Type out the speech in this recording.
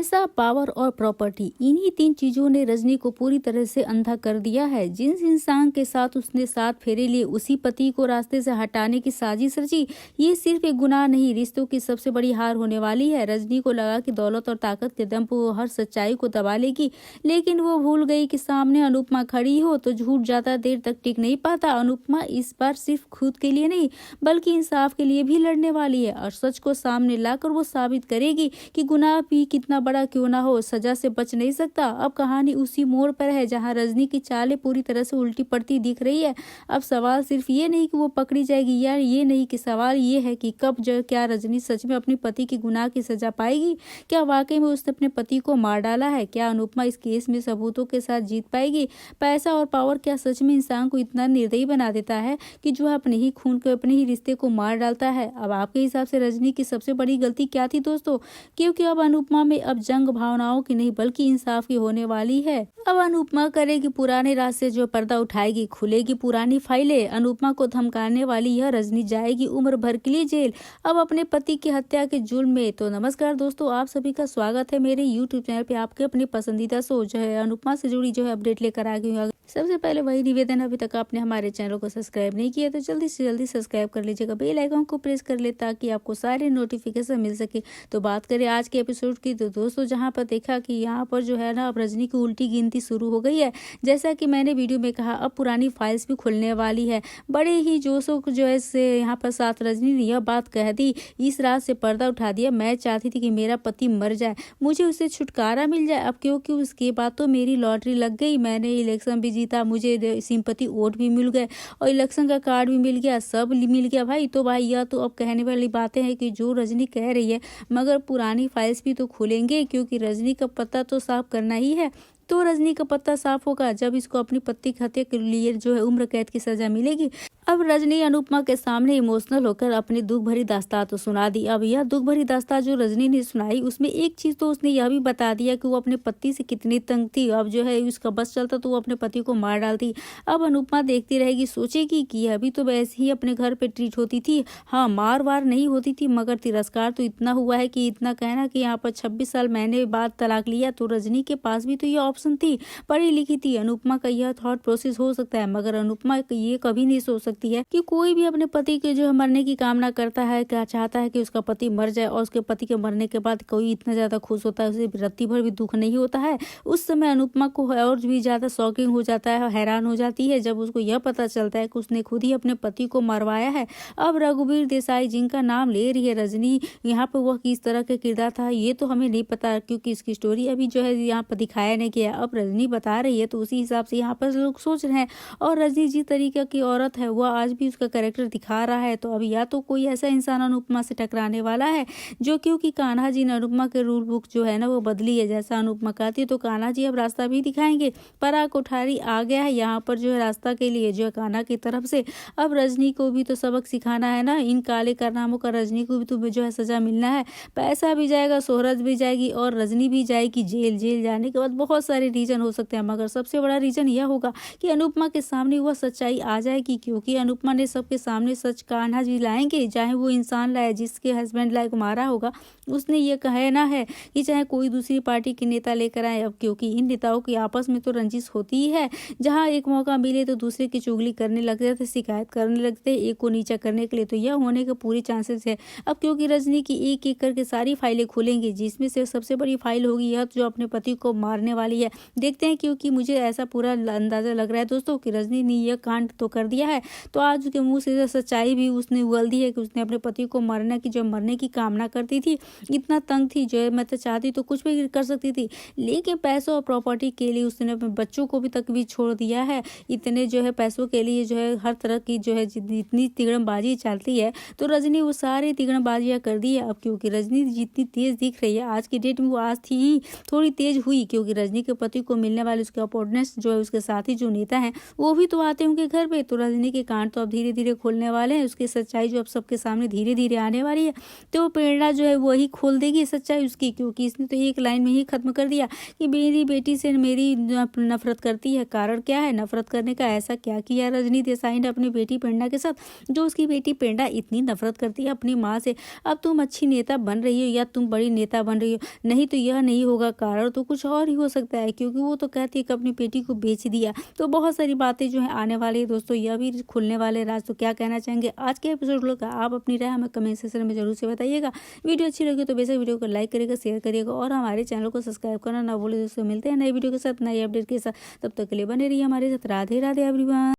पैसा, पावर और प्रॉपर्टी, इन्हीं 3 चीजों ने रजनी को पूरी तरह से अंधा कर दिया है। जिस इंसान के साथ उसने 7 फेरे लिए, उसी पति को रास्ते से हटाने की साजिश रची। ये सिर्फ एक गुनाह नहीं, रिश्तों की सबसे बड़ी हार होने वाली है। रजनी को लगा कि दौलत और ताकत के दम पर वो हर सच्चाई को दबा लेगी, लेकिन वो भूल गई कि सामने अनुपमा खड़ी हो तो झूठ ज्यादा देर तक टिक नहीं पाता। अनुपमा इस बार सिर्फ खुद के लिए नहीं, बल्कि इंसाफ के लिए भी लड़ने वाली है और सच को सामने लाकर वो साबित करेगी कि गुनाह भी कितना बड़ा क्यों ना हो, सजा से बच नहीं सकता। अब कहानी उसी मोड़ पर है जहां रजनी की चालें पूरी तरह से उल्टी पड़ती दिख रही है। अब सवाल सिर्फ ये नहीं कि वो पकड़ी जाएगी या ये नहीं कि सवाल ये है कि कब क्या रजनी सच में अपने पति के गुनाह की सजा पाएगी। क्या वाकई में उसने अपने पति को मार डाला है? क्या अनुपमा इस केस में सबूतों के साथ जीत पाएगी? पैसा और पावर क्या सच में इंसान को इतना निर्दयी बना देता है कि जो अपने ही खून को, अपने ही रिश्ते को मार डालता है? अब आपके हिसाब से रजनी की सबसे बड़ी गलती क्या थी दोस्तों? क्योंकि अब अनुपमा में अब जंग भावनाओं की नहीं बल्कि इंसाफ की होने वाली है। अब अनुपमा करेगी पुराने राज से जो पर्दा उठाएगी, खुलेगी पुरानी फाइलें। अनुपमा को धमकाने वाली यह रजनी जाएगी उम्र भर के लिए जेल, अब अपने पति की हत्या के जुल्म में। तो नमस्कार दोस्तों, आप सभी का स्वागत है मेरे यूट्यूब चैनल पे। आपके अपने पसंदीदा शो जो है अनुपमा से जुड़ी जो है अपडेट लेकर आ गई हूँ। सबसे पहले वही निवेदन, अभी तक आपने हमारे चैनल को सब्सक्राइब नहीं किया तो जल्दी से जल्दी सब्सक्राइब कर लीजिएगा, बेल आइकन को प्रेस कर ले ताकि आपको सारे नोटिफिकेशन मिल सके। तो बात करें आज के एपिसोड की, तो दोस्तों जहां पर देखा कि यहाँ पर जो है ना अब रजनी की उल्टी गिनती शुरू हो गई है। जैसा कि मैंने वीडियो में कहा, अब पुरानी फाइल्स भी खुलने वाली है। बड़े ही जोशों को जो है से यहाँ पर साथ रजनी ने यह बात कह दी, इस रात से पर्दा उठा दिया। मैं चाहती थी कि मेरा पति मर जाए, मुझे उससे छुटकारा मिल जाए। अब क्योंकि उसके बाद तो मेरी लॉटरी लग गई, मैंने इलेक्शन भी जीता, मुझे सिंपैथी वोट भी मिल गए और इलेक्शन का कार्ड भी मिल गया, सब मिल गया भाई। तो भाई यह तो अब कहने वाली बातें हैं कि जो रजनी कह रही है, मगर पुरानी फाइल्स भी तो खुलेंगे क्योंकि रजनी का पता तो साफ करना ही है। तो रजनी का पत्ता साफ होगा जब इसको अपनी पति की हत्या के लिए जो है उम्र कैद की सजा मिलेगी। अब रजनी अनुपमा के सामने इमोशनल होकर अपनी दुख भरी दास्तान तो सुना दी। अब यह दुख भरी दास्तान जो रजनी ने सुनाई, उसमें एक चीज तो उसने यह भी बता दिया कि वो अपने पति से कितनी तंग थी। अब जो है उसका बस चलता तो वो अपने पति को मार डालती। अब अनुपमा देखती रहेगी, सोचेगी कि अभी तो वैसे ही अपने घर पे ट्रीट होती थी, हाँ मार वार नहीं होती थी, मगर तिरस्कार तो इतना हुआ है कि इतना कहना कि यहाँ पर 26 साल मैंने बाद तलाक लिया। तो रजनी के पास भी तो ये ऑप्शन थी, पढ़ी लिखी थी। अनुपमा का यह थॉट प्रोसेस हो सकता है, मगर अनुपमा ये कभी नहीं सोच सकती है कि कोई भी अपने पति के जो है मरने की कामना करता है, क्या चाहता है कि उसका पति मर जाए, और उसके पति के मरने के बाद कोई इतना ज्यादा खुश होता है, उसे रत्ती भर भी दुख नहीं होता है। उस समय अनुपमा को और भी ज्यादा शॉकिंग हो जाता है, हैरान हो जाती है जब उसको यह पता चलता है कि उसने खुद ही अपने पति को मरवाया है। अब रघुवीर देसाई जिनका नाम ले रही है रजनी, यहाँ पर वह किस तरह का किरदार था ये तो हमें नहीं पता, क्योंकि इसकी स्टोरी अभी जो है यहाँ पर दिखाया नहीं गया। अब रजनी बता रही है तो उसी हिसाब से यहाँ पर लोग सोच रहे हैं, और रजनी जिस तरीके की औरत है वह आज भी उसका कैरेक्टर दिखा रहा है। तो अभी या तो कोई ऐसा इंसान अनुपमा से टकराने वाला है जो, क्योंकि कान्हा जी ने अनुपमा के रूल बुक जो है ना वो बदली है, जैसा अनुपमा कहती है तो कान्हा जी अब रास्ता भी दिखाएंगे। पराग कोठारी आ गया है यहाँ पर जो है रास्ता के लिए, जो है कान्हा की तरफ से। अब रजनी को भी तो सबक सिखाना है ना, इन काले कारनामों का रजनी को भी तो जो है सजा मिलना है। पैसा भी जाएगा, शोहरत भी जाएगी और रजनी भी जाएगी जेल। जेल जाने के बाद बहुत सारे रीजन हो सकते हैं, मगर सबसे बड़ा रीजन यह होगा कि अनुपमा के सामने वह सच्चाई आ जाएगी, क्योंकि अनुपमा ने सबके सामने सच कान्हा जी लाएंगे, चाहे वो इंसान लाए जिसके हस्बैंड लाइक मारा होगा। उसने ये कहना है कि चाहे कोई दूसरी पार्टी के नेता लेकर आए, अब क्योंकि इन नेताओं की आपस में तो रंजिश होती ही है, जहां एक मौका मिले तो दूसरे की चुगली करने लगते थे, शिकायत करने लगते, एक को नीचा करने के लिए। तो यह होने के पूरी चांसेस है। अब क्योंकि रजनी की एक एक करके सारी फाइलें खुलेंगी, जिसमें से सबसे बड़ी फाइल होगी यह जो अपने पति को मारने वाली है। देखते हैं, क्योंकि मुझे ऐसा पूरा अंदाजा लग रहा है दोस्तों कि रजनी ने यह कांड तो कर दिया है, तो आज उसके मुंह से सच्चाई भी उसने उगल दी है कि उसने अपने पति को मरने की कामना करती थी, इतना तंग थी जो है मैं तो चाहती तो कुछ भी कर सकती थी, लेकिन पैसों और प्रॉपर्टी के लिए उसने अपने बच्चों को भी तक भी छोड़ दिया है। इतने जो है पैसों के लिए जो है हर तरह की जो है जितनी तिगड़मबाजी चलती है, तो रजनी वो सारी तिगड़मबाजियां कर दी है। अब क्योंकि रजनी जितनी तेज दिख रही है आज की डेट में, वो आज थी ही थोड़ी तेज हुई, क्योंकि रजनी के पति को मिलने वाले उसके अपोनेंट्स जो है उसके साथी जो नेता हैं वो भी तो आते हैं उनके घर पे। तो रजनी के कांड तो अब धीरे धीरे खोलने वाले हैं, उसकी सच्चाई जो अब सबके सामने धीरे धीरे आने वाली है। तो प्रेरणा जो है वही खोल देगी सच्चाई उसकी, क्योंकि इसने तो एक लाइन में ही खत्म कर दिया कि मेरी बेटी से मेरी नफरत करती है। कारण क्या है नफरत करने का? ऐसा क्या किया रजनी देसाई ने अपनी बेटी प्रेरणा के साथ जो उसकी बेटी प्रेरणा इतनी नफरत करती है अपनी माँ से? अब तुम अच्छी नेता बन रही हो या तुम बड़ी नेता बन रही हो, नहीं तो यह नहीं होगा। कारण तो कुछ और ही हो सकता है, क्योंकि वो तो कहती है कि अपनी बेटी को बेच दिया। तो बहुत सारी बातें जो है आने वाली है दोस्तों, यह भी खुलने वाले राज। तो क्या कहना चाहेंगे आज के एपिसोड का? आप अपनी राय हमें कमेंट सेक्शन में जरूर से बताइएगा। वीडियो अच्छी लगी तो बेशक वीडियो को लाइक करिएगा, शेयर करिएगा और हमारे चैनल को सब्सक्राइब करना ना भूले दोस्तों। मिलते हैं नए वीडियो के साथ, नए अपडेट के साथ। तब तक के लिए बने रहिए हमारे साथ। राधे राधे एवरीवन।